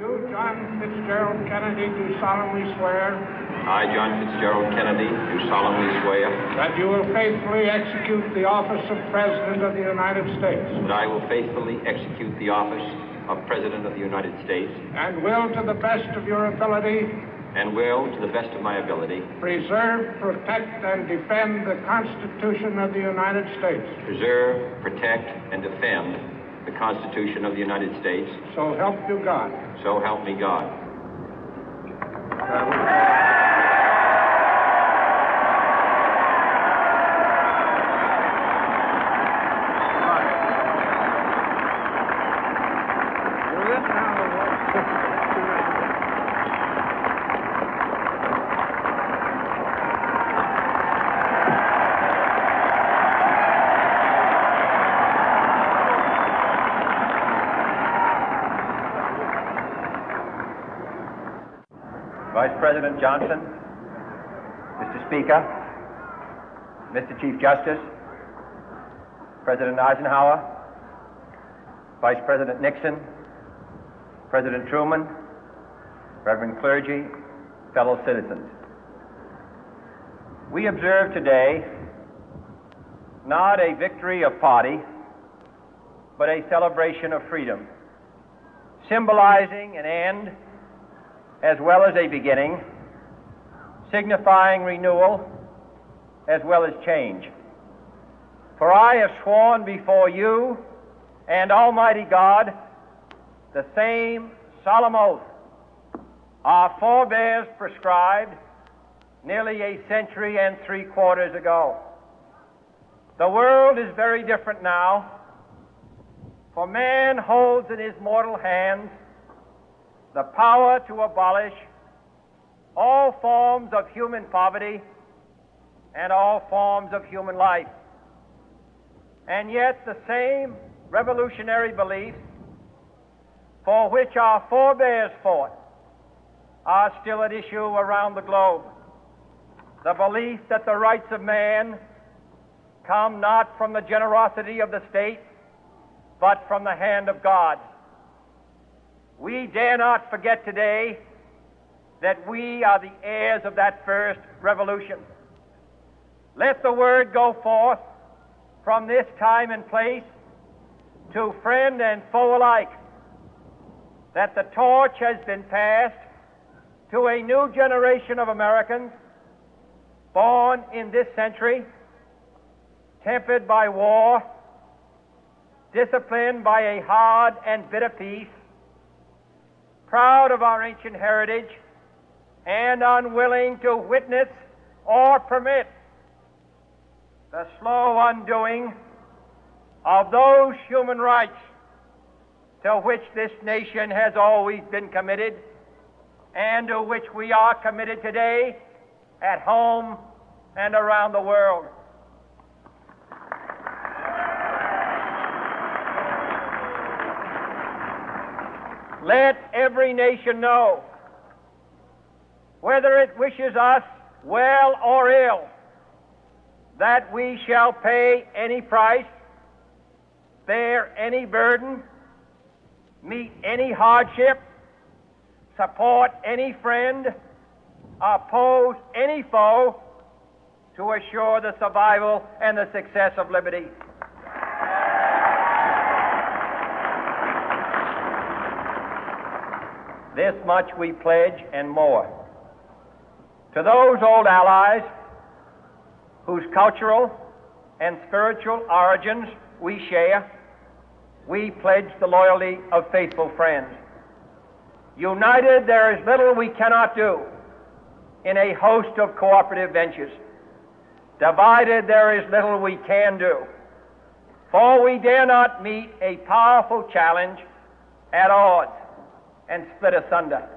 You, John Fitzgerald Kennedy, do solemnly swear. I, John Fitzgerald Kennedy, do solemnly swear. That you will faithfully execute the office of President of the United States. That I will faithfully execute the office of President of the United States. And will, to the best of your ability. And will, to the best of my ability. Preserve, protect, and defend the Constitution of the United States. Preserve, protect, and defend the Constitution of the United States. So help you God. So help me God. Vice President Johnson, Mr. Speaker, Mr. Chief Justice, President Eisenhower, Vice President Nixon, President Truman, Reverend clergy, fellow citizens. We observe today not a victory of party, but a celebration of freedom, symbolizing an end as well as a beginning, signifying renewal as well as change. For I have sworn before you and Almighty God the same solemn oath our forebears prescribed nearly a century and 3/4 ago. The world is very different now, for man holds in his mortal hands the power to abolish all forms of human poverty and all forms of human life. And yet the same revolutionary beliefs for which our forebears fought are still at issue around the globe. The belief that the rights of man come not from the generosity of the state, but from the hand of God. We dare not forget today that we are the heirs of that first revolution. Let the word go forth from this time and place to friend and foe alike that the torch has been passed to a new generation of Americans born in this century, tempered by war, disciplined by a hard and bitter peace, proud of our ancient heritage, and unwilling to witness or permit the slow undoing of those human rights to which this nation has always been committed and to which we are committed today at home and around the world. Let every nation know, whether it wishes us well or ill, that we shall pay any price, bear any burden, meet any hardship, support any friend, oppose any foe to assure the survival and the success of liberty. This much we pledge and more. To those old allies whose cultural and spiritual origins we share, we pledge the loyalty of faithful friends. United, there is little we cannot do in a host of cooperative ventures. Divided, there is little we can do, for we dare not meet a powerful challenge at odds and split asunder.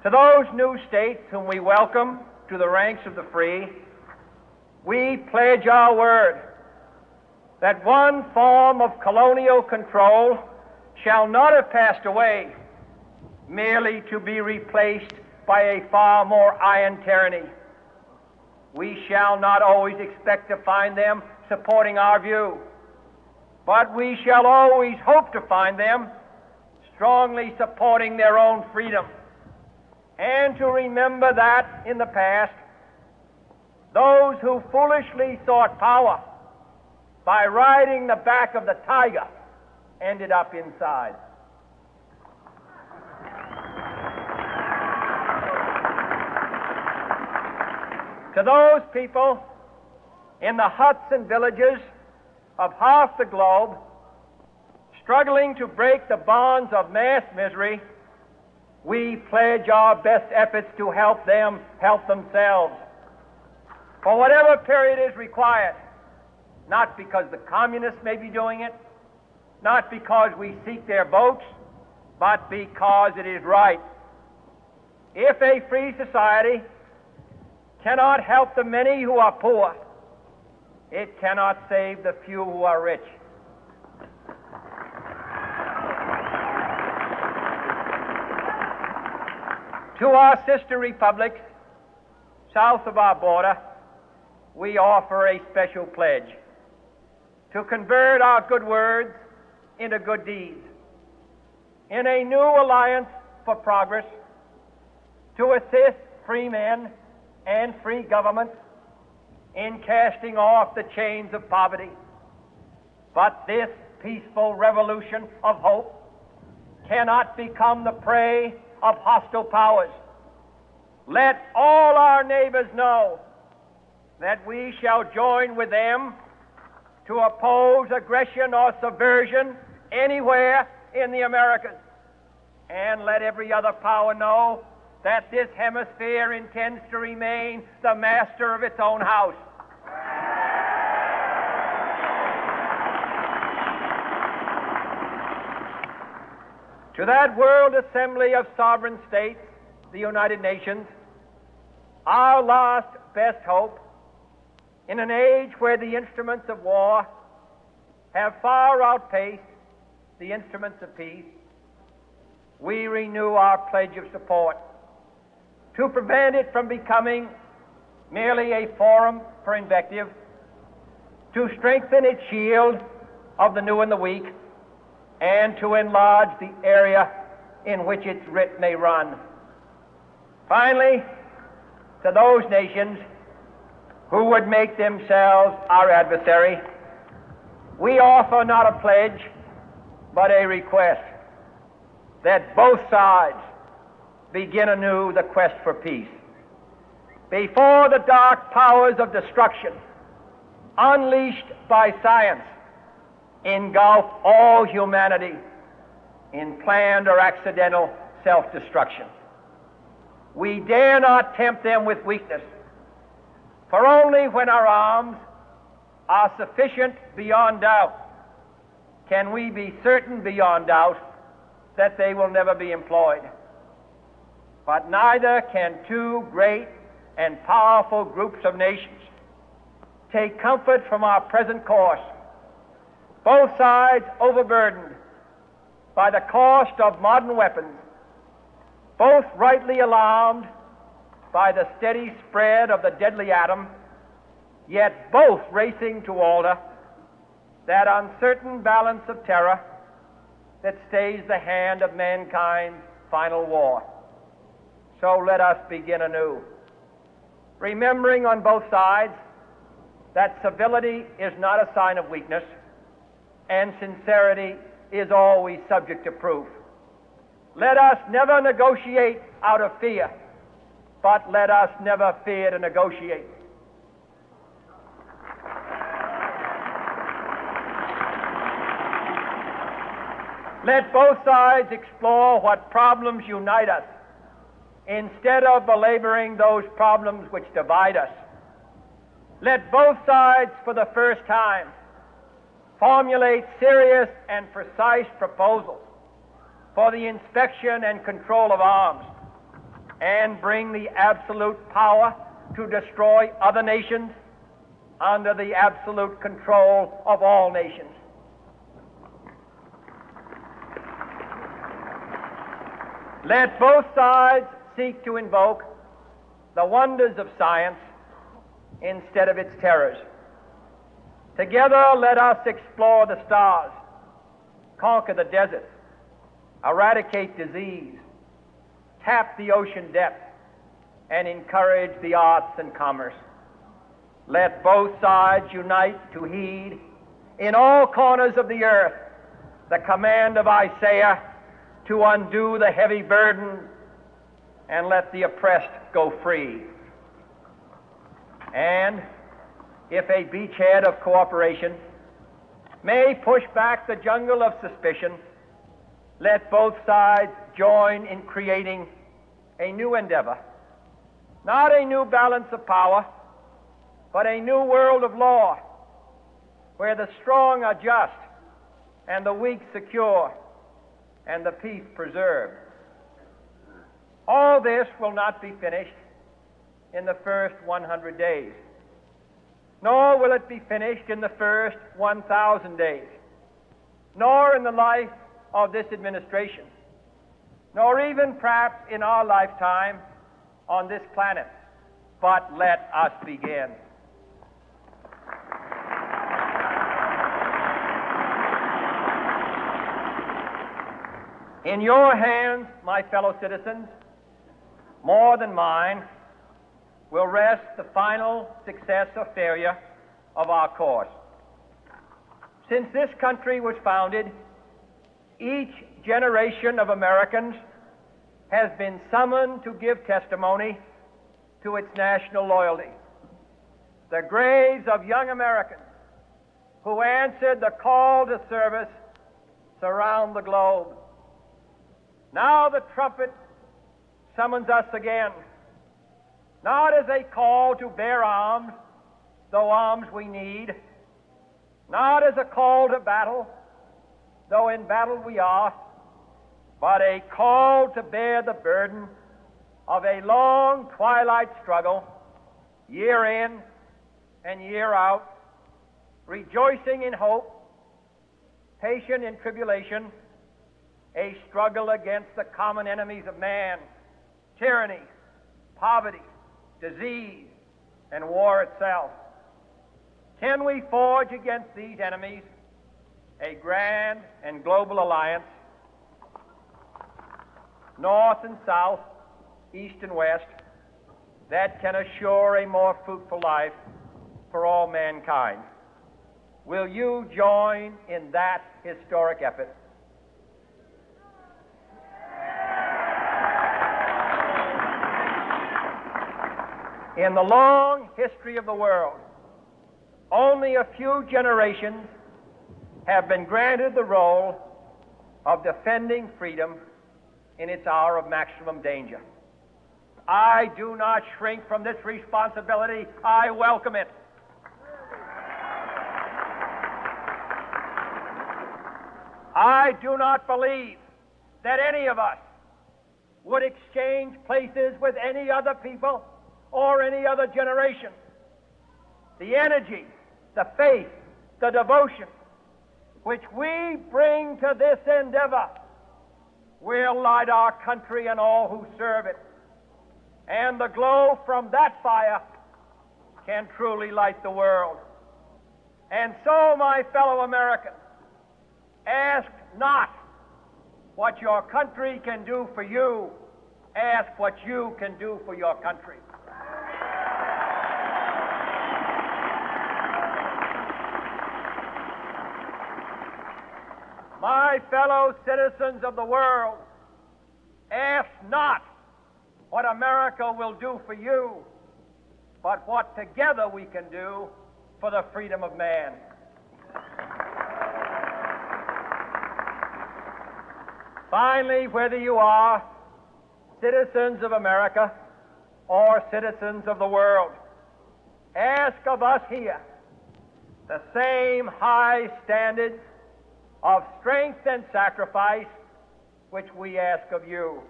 To those new states whom we welcome to the ranks of the free, we pledge our word that one form of colonial control shall not have passed away merely to be replaced by a far more iron tyranny. We shall not always expect to find them supporting our view, but we shall always hope to find them strongly supporting their own freedom, and to remember that in the past, those who foolishly sought power by riding the back of the tiger ended up inside. To those people in the huts and villages of half the globe struggling to break the bonds of mass misery, we pledge our best efforts to help them help themselves for whatever period is required, not because the communists may be doing it, not because we seek their votes, but because it is right. If a free society cannot help the many who are poor, it cannot save the few who are rich. To our sister republics south of our border, we offer a special pledge to convert our good words into good deeds, in a new alliance for progress, to assist free men and free governments in casting off the chains of poverty. But this peaceful revolution of hope cannot become the prey of hostile powers. Let all our neighbors know that we shall join with them to oppose aggression or subversion anywhere in the Americas. And let every other power know that this hemisphere intends to remain the master of its own house. To that world assembly of sovereign states, the United Nations, our last best hope, in an age where the instruments of war have far outpaced the instruments of peace, we renew our pledge of support to prevent it from becoming merely a forum for invective, to strengthen its shield of the new and the weak, and to enlarge the area in which its writ may run. Finally, to those nations who would make themselves our adversary, we offer not a pledge, but a request that both sides begin anew the quest for peace. Before the dark powers of destruction, unleashed by science, engulf all humanity in planned or accidental self-destruction, we dare not tempt them with weakness, for only when our arms are sufficient beyond doubt can we be certain beyond doubt that they will never be employed. But neither can two great and powerful groups of nations take comfort from our present course, both sides overburdened by the cost of modern weapons, both rightly alarmed by the steady spread of the deadly atom, yet both racing to alter that uncertain balance of terror that stays the hand of mankind's final war. So let us begin anew, remembering on both sides that civility is not a sign of weakness, and sincerity is always subject to proof. Let us never negotiate out of fear, but let us never fear to negotiate. Let both sides explore what problems unite us, instead of belaboring those problems which divide us. Let both sides, for the first time, formulate serious and precise proposals for the inspection and control of arms, and bring the absolute power to destroy other nations under the absolute control of all nations. Let both sides seek to invoke the wonders of science instead of its terrors. Together, let us explore the stars, conquer the deserts, eradicate disease, tap the ocean depths, and encourage the arts and commerce. Let both sides unite to heed in all corners of the earth the command of Isaiah to undo the heavy burden and let the oppressed go free. And if a beachhead of cooperation may push back the jungle of suspicion, let both sides join in creating a new endeavor, not a new balance of power, but a new world of law, where the strong are just and the weak secure and the peace preserved. All this will not be finished in the first 100 days, nor will it be finished in the first 1,000 days, nor in the life of this administration, nor even perhaps in our lifetime on this planet. But let us begin. In your hands, my fellow citizens, more than mine, will rest the final success or failure of our course. Since this country was founded, each generation of Americans has been summoned to give testimony to its national loyalty. The graves of young Americans who answered the call to service surround the globe. Now the trumpet summons us again, not as a call to bear arms, though arms we need, not as a call to battle, though in battle we are, but a call to bear the burden of a long twilight struggle, year in and year out, rejoicing in hope, patient in tribulation, a struggle against the common enemies of man, tyranny, poverty, disease, and war itself. Can we forge against these enemies a grand and global alliance, north and south, east and west, that can assure a more fruitful life for all mankind? Will you join in that historic effort? In the long history of the world, only a few generations have been granted the role of defending freedom in its hour of maximum danger. I do not shrink from this responsibility. I welcome it. I do not believe that any of us would exchange places with any other people or any other generation. The energy, the faith, the devotion which we bring to this endeavor will light our country and all who serve it. And the glow from that fire can truly light the world. And so, my fellow Americans, ask not what your country can do for you, ask what you can do for your country. My fellow citizens of the world, ask not what America will do for you, but what together we can do for the freedom of man. Finally, whether you are citizens of America or citizens of the world, ask of us here the same high standards of strength and sacrifice which we ask of you.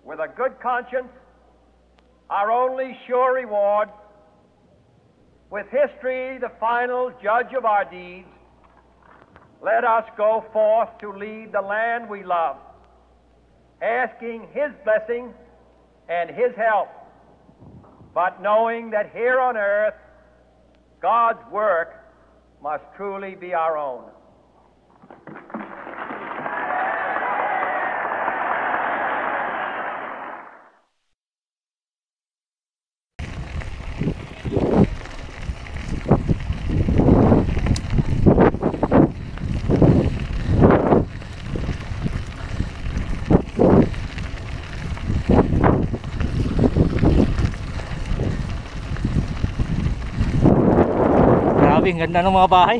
With a good conscience, our only sure reward, with history the final judge of our deeds, let us go forth to lead the land we love, asking His blessing and His help, but knowing that here on earth God's work must truly be our own. Grabe, ang ganda ng mga bahay.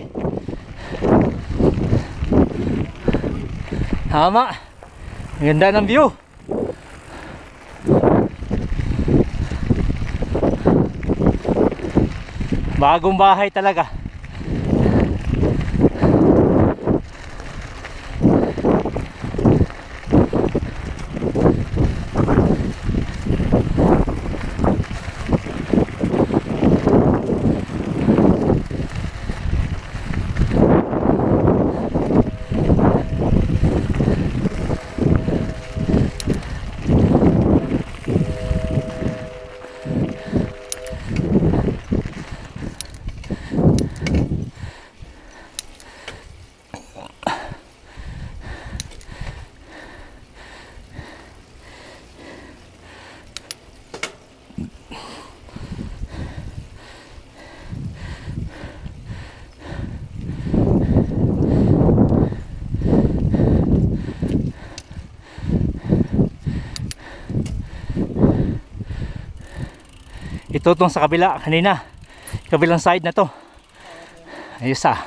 Tama. Ang ganda ng view. Bagong bahay talaga. Ito tong sa kabila kanina, kabilang side na to. Ayos ah.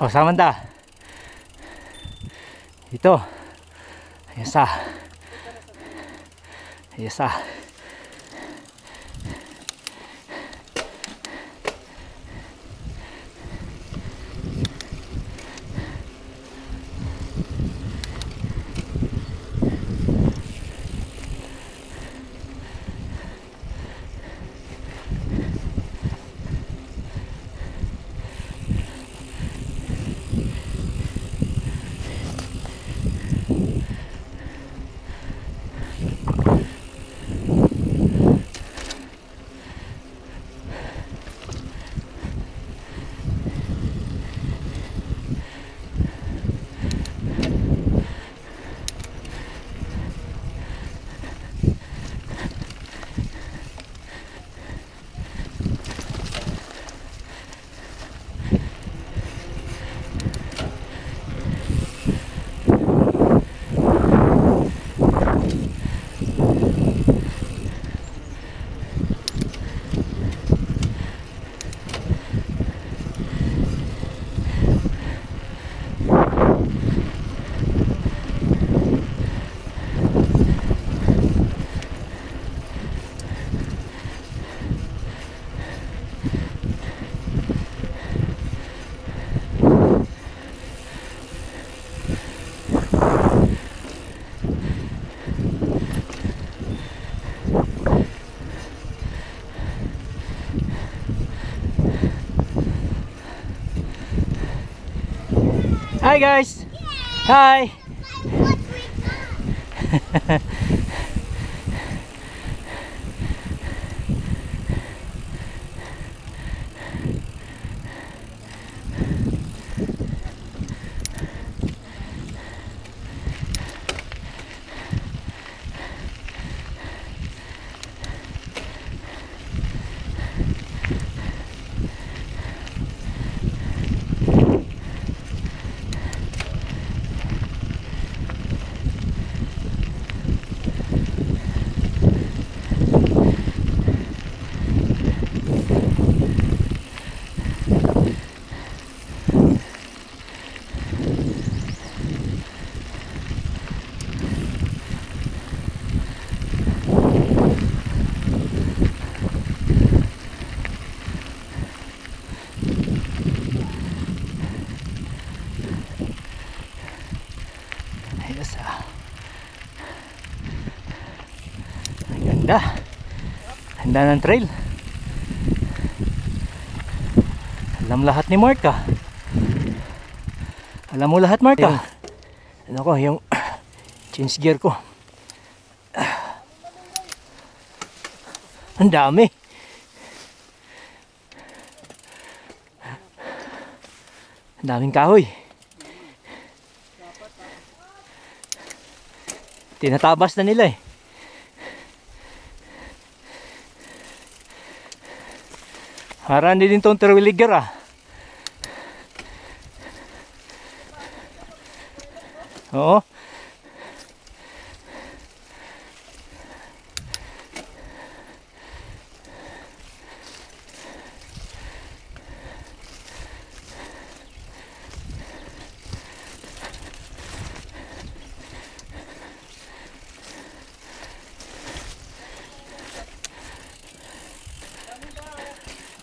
O, Samantha. Dito. Ayasa. Ayasa. Hi guys. Hi. Ganda ng trail. Alam lahat ni Marka. Alam mo lahat, Marka. Ano ko, yung change gear ko. Ang dami. Ang daming kahoy. Tinatabas na nila eh. Haraan din itong terwiliger ah. Oo.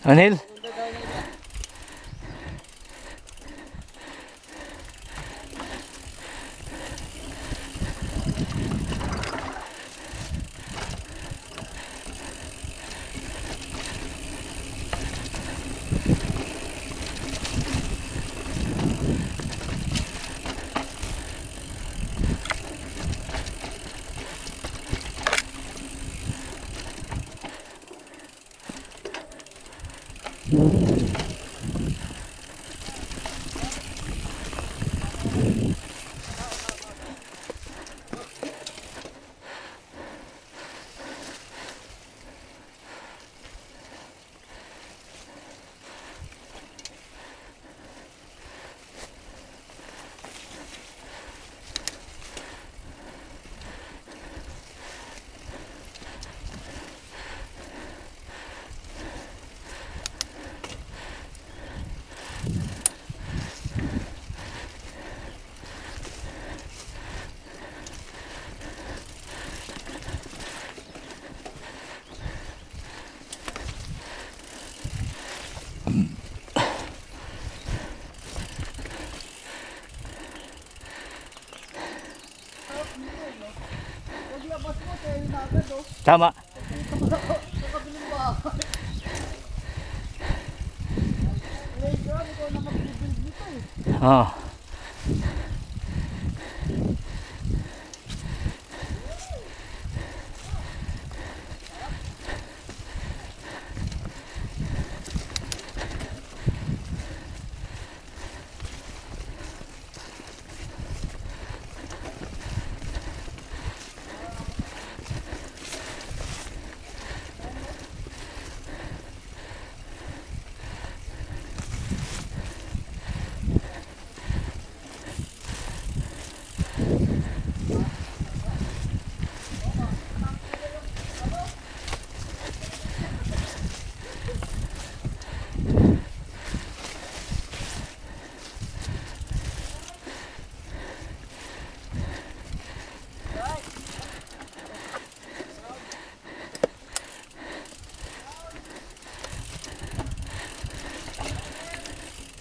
Anil? Tama. Oh.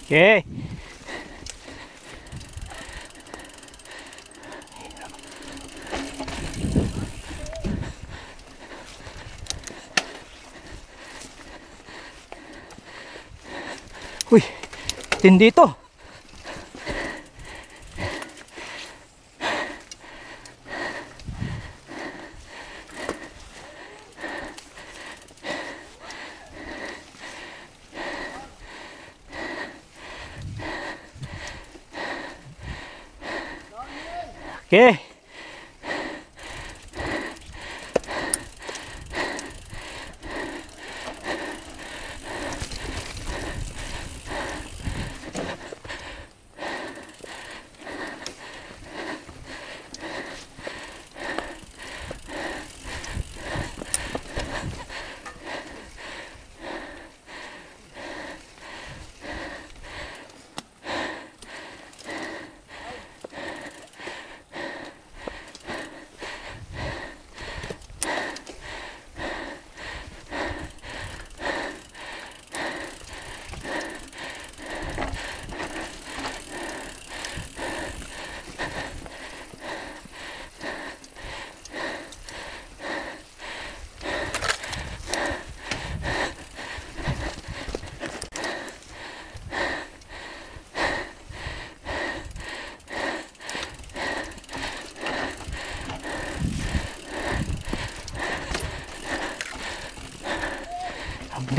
Okay. Uy, tindi to. Okay.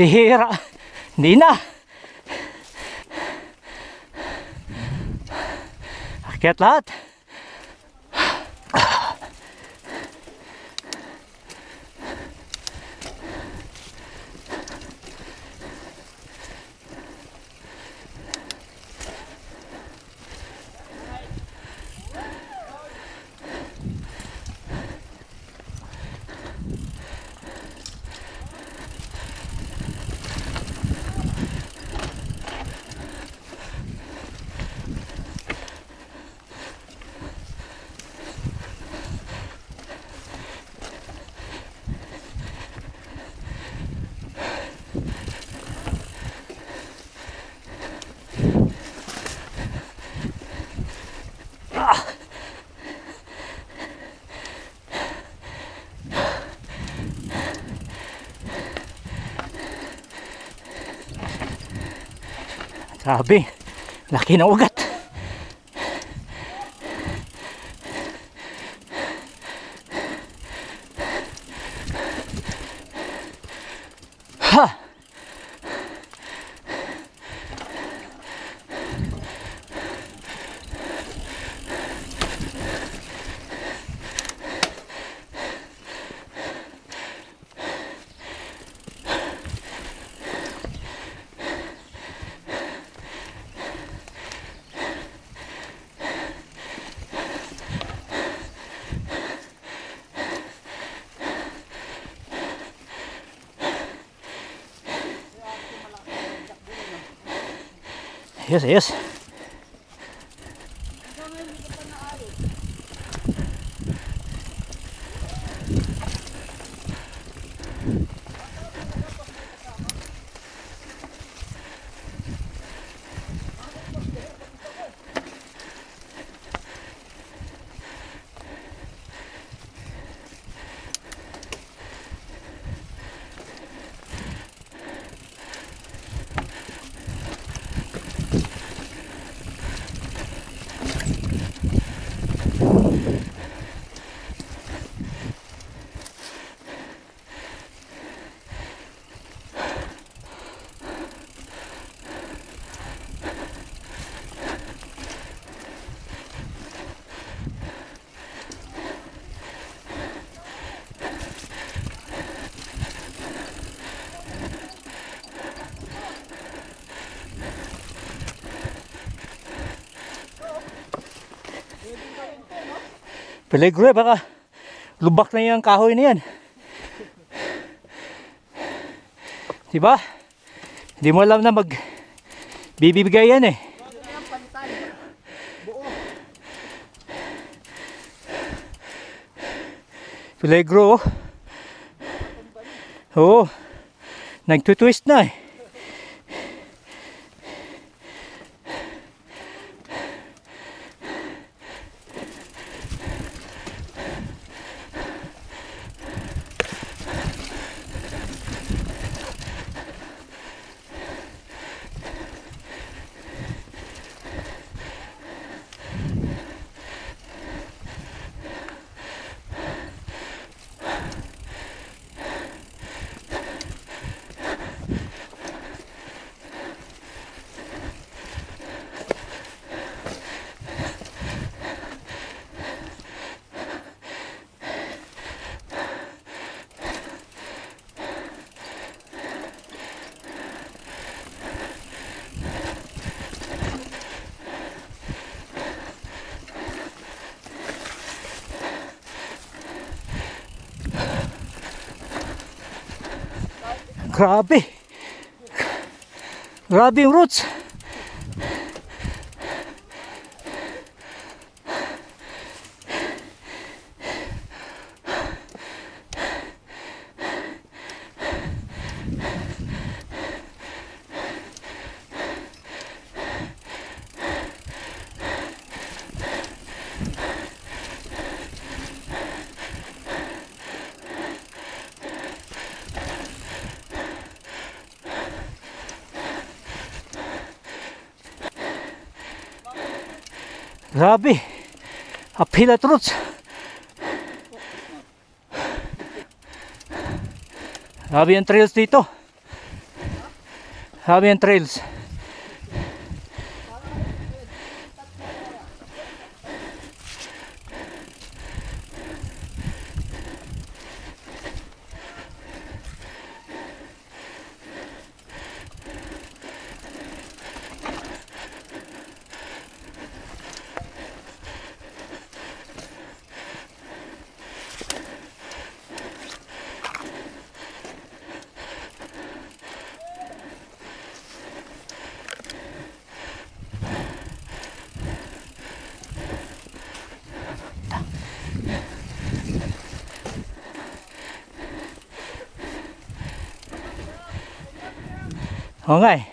Bihira. Hindi na. Akyat lahat. Sabi, laki ng ugat. Ha! Yes, yes. Peligro eh, baka lubak na yung kahoy na yan. Diba? Hindi mo alam na bibigay yan eh. Peligro oh. Oo. Nagtutwist na eh. Grabe. Grabe yung roots. Grabe. Uphill at roots. Grabe ang trails dito. Grabe ang trails. Oo nga eh.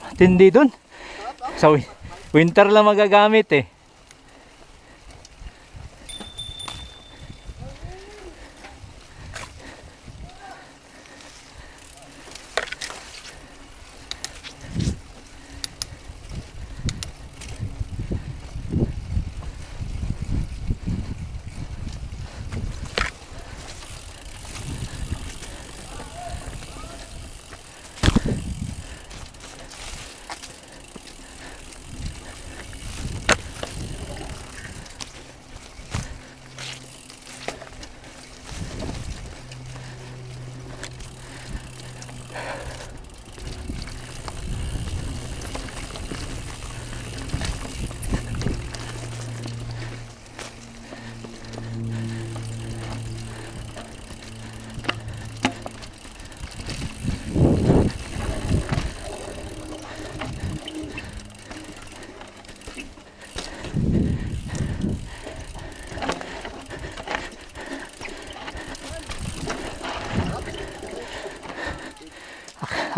Matindi dun. Sa winter lang magagamit eh.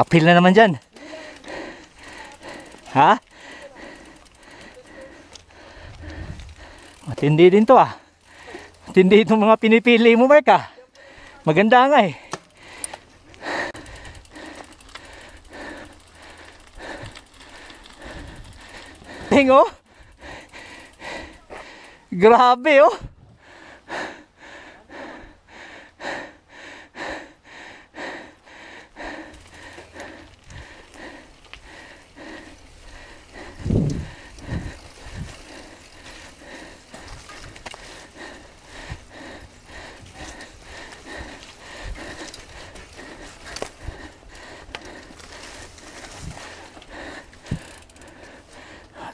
Uphill na naman dyan. Ha? Matindi din to ah. Matindi itong mga pinipili mo, Mark ah. Maganda nga eh. Tingnan oh. Grabe oh.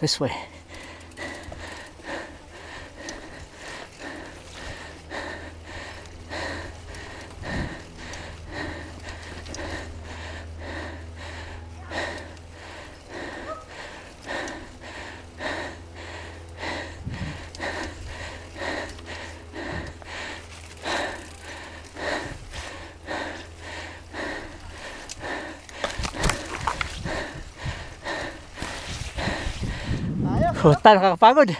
This way. Puta, nakakapagod.